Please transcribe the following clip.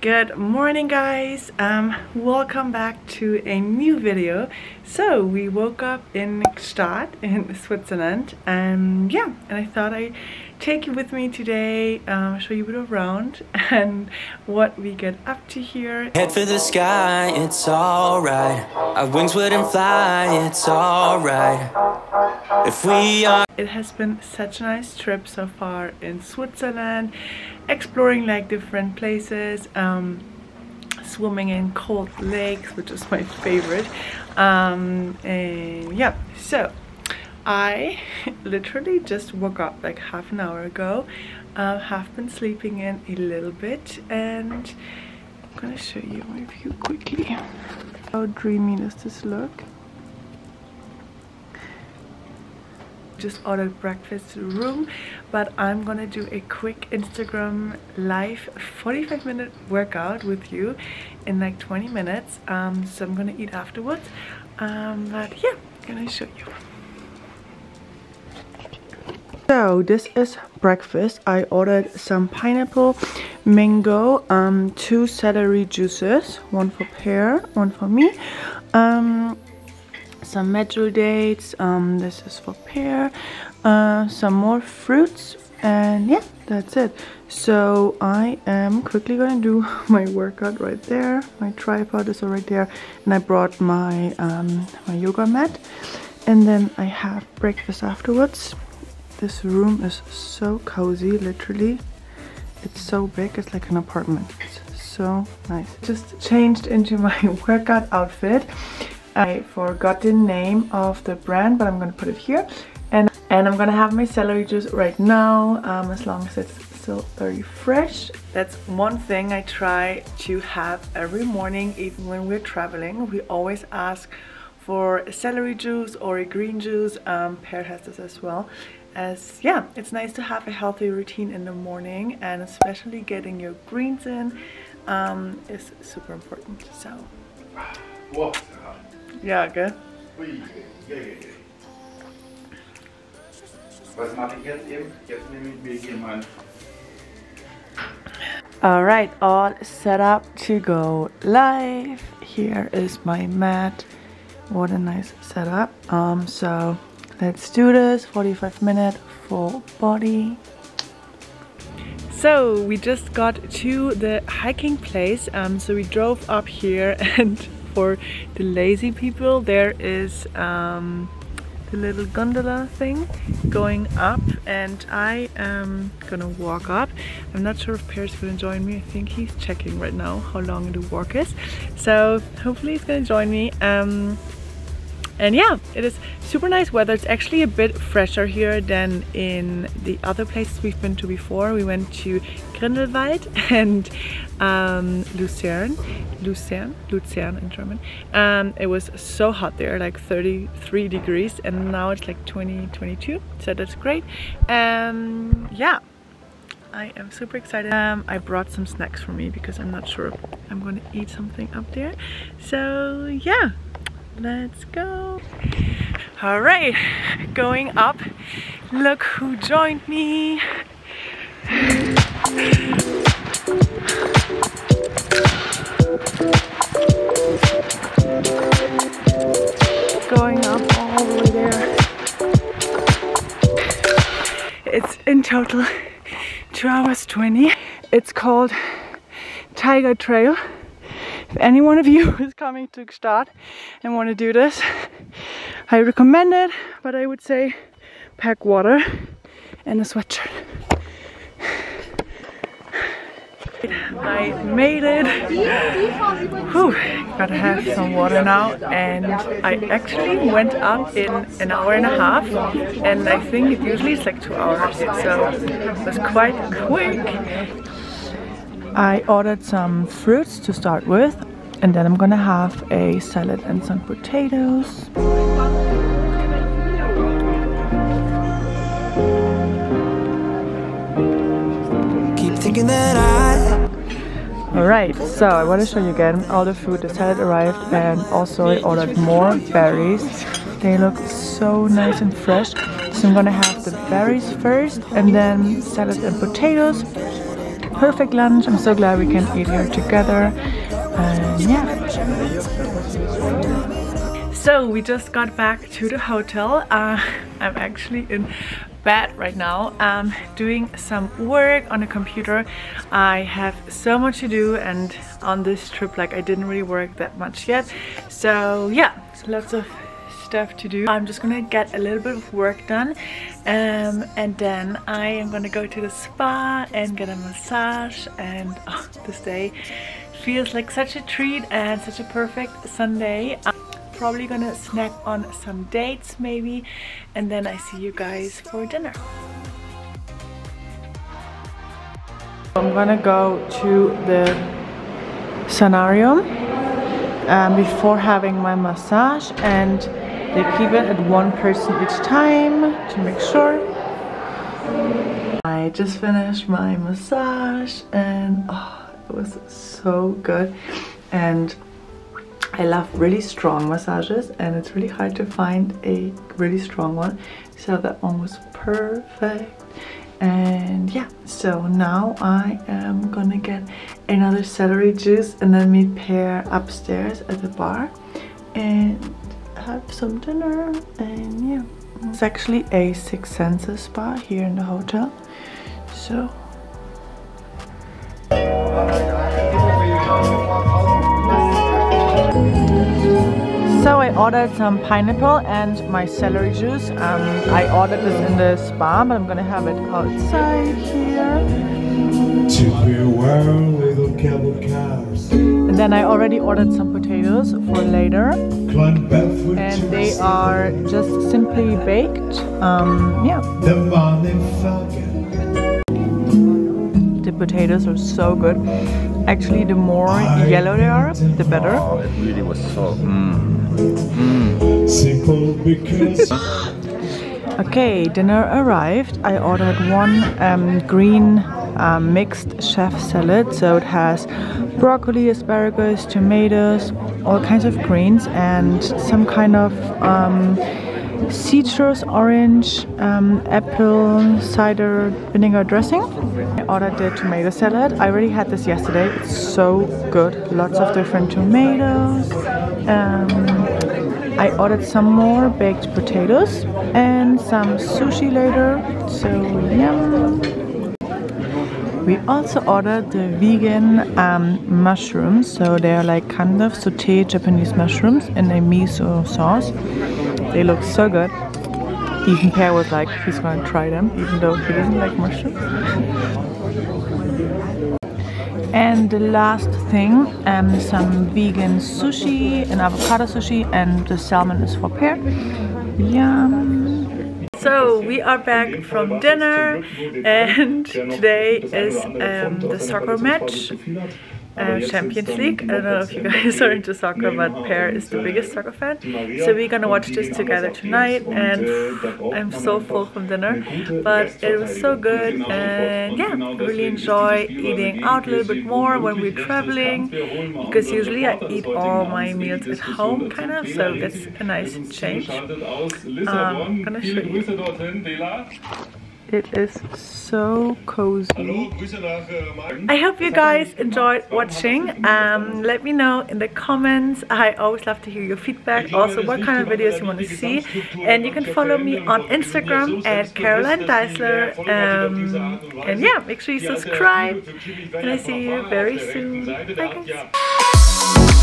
Good morning, guys. Welcome back to a new video. So we woke up in Gstaad in Switzerland, and I thought I'd take you with me today, show you a bit around and what we get up to here. Head for the sky, it's alright. Our wings wouldn't fly, it's alright. If we are. It has been such a nice trip so far in Switzerland, exploring like different places, swimming in cold lakes, which is my favorite, and yeah, so I literally just woke up like half an hour ago, have been sleeping in a little bit, and I'm gonna show you my view quickly. How dreamy does this look? Just ordered breakfast to the room, but I'm gonna do a quick Instagram live 45-minute workout with you in like 20 minutes, so I'm gonna eat afterwards, but yeah, I'm gonna show you. So this is breakfast. I ordered some pineapple, mango, 2 celery juices, one for Pear, one for me, some medjool dates, this is for Pear, some more fruits, and yeah, that's it. So I am quickly gonna do my workout right there. My tripod is right there, and I brought my my yoga mat, and then I have breakfast afterwards. This room is so cozy, literally. It's so big, it's like an apartment. It's so nice. Just changed into my workout outfit. I forgot the name of the brand, but I'm gonna put it here, and I'm gonna have my celery juice right now, as long as it's still very fresh. That's one thing I try to have every morning, even when we're traveling. We always ask for a celery juice or a green juice. Pear has this as well, as yeah, it's nice to have a healthy routine in the morning, and especially getting your greens in is super important. So ja, gell? Was mache ich jetzt eben? Jetzt nehme ich mir hier mein. Alright, all set up to go live. Here is my mat. What a nice setup. So let's do this. 45-minute full body. So we just got to the hiking place. So we drove up here, and for the lazy people, there is the little gondola thing going up, and I am gonna walk up. I'm not sure if Pear's gonna join me. I think he's checking right now how long the walk is, so hopefully he's gonna join me. And yeah, it is super nice weather. It's actually a bit fresher here than in the other places we've been to before. We went to Grindelwald and Lucerne in German. It was so hot there, like 33 degrees, and now it's like 22, so that's great. Yeah, I am super excited. I brought some snacks for me because I'm not sure I'm gonna eat something up there. So yeah, let's go. All right, going up. Look who joined me. Going up all the way there. It's in total 2 hours 20. It's called Tiger Trail. If any one of you is coming to Gstaad and want to do this, I recommend it, but I would say pack water and a sweatshirt. I made it. Whew, gotta have some water now, and I actually went up in an hour and a half, and I think it usually is like 2 hours, so it was quite quick. I ordered some fruits to start with, and then I'm gonna have a salad and some potatoes. Keep thinking that Alright, so I want to show you again all the food. The salad arrived, and also I ordered more berries. They look so nice and fresh. So I'm gonna have the berries first, and then salad and potatoes. perfect lunch. I'm so glad we can eat here together. And yeah. So we just got back to the hotel. I'm actually in bed right now, doing some work on the computer. I have so much to do, and on this trip, like, I didn't really work that much yet. So yeah, lots of stuff to do. I'm just gonna get a little bit of work done, and then I am gonna go to the spa and get a massage. And oh, this day feels like such a treat and such a perfect Sunday. Probably gonna snack on some dates maybe, and then I see you guys for dinner. I'm gonna go to the sanarium before having my massage, and they keep it at one person each time to make sure. I just finished my massage, and oh, it was so good. And I love really strong massages, and it's really hard to find a really strong one, so that one was perfect. And yeah, so now I am gonna get another celery juice and then meet Pear upstairs at the bar and have some dinner. And yeah, it's actually a Six Senses spa here in the hotel, so So I ordered some pineapple and my celery juice. I ordered this in the spa, but I'm gonna have it outside here. And then I already ordered some potatoes for later. And they are just simply baked. Yeah. The potatoes are so good. Actually, the more yellow they are, the better. Oh, it really was so. Okay, dinner arrived. I ordered one green mixed chef salad. So it has broccoli, asparagus, tomatoes, all kinds of greens, and some kind of citrus, orange, apple cider vinegar dressing. I ordered the tomato salad. I already had this yesterday. It's so good. Lots of different tomatoes. I ordered some more baked potatoes and some sushi later. So yum. We also ordered the vegan mushrooms. So they are like kind of sauteed Japanese mushrooms in a miso sauce. They look so good. Even Pear was like, he's gonna try them, even though he doesn't like mushrooms. And the last thing, some vegan sushi, an avocado sushi, and the salmon is for Pear. Yum! So we are back from dinner, and today is the soccer match. Champions League. I don't know if you guys are into soccer, but Pear is the biggest soccer fan. So we're gonna watch this together tonight, and I'm so full from dinner, but it was so good. And yeah, I really enjoy eating out a little bit more when we're traveling, because usually I eat all my meals at home kind of, so that's a nice change. I'm gonna show you. It is so cozy. I hope you guys enjoyed watching. Let me know in the comments. I always love to hear your feedback. Also, what kind of videos you want to see. And you can follow me on Instagram at Caroline Deisler. And yeah, make sure you subscribe. And I see you very soon. Bye guys.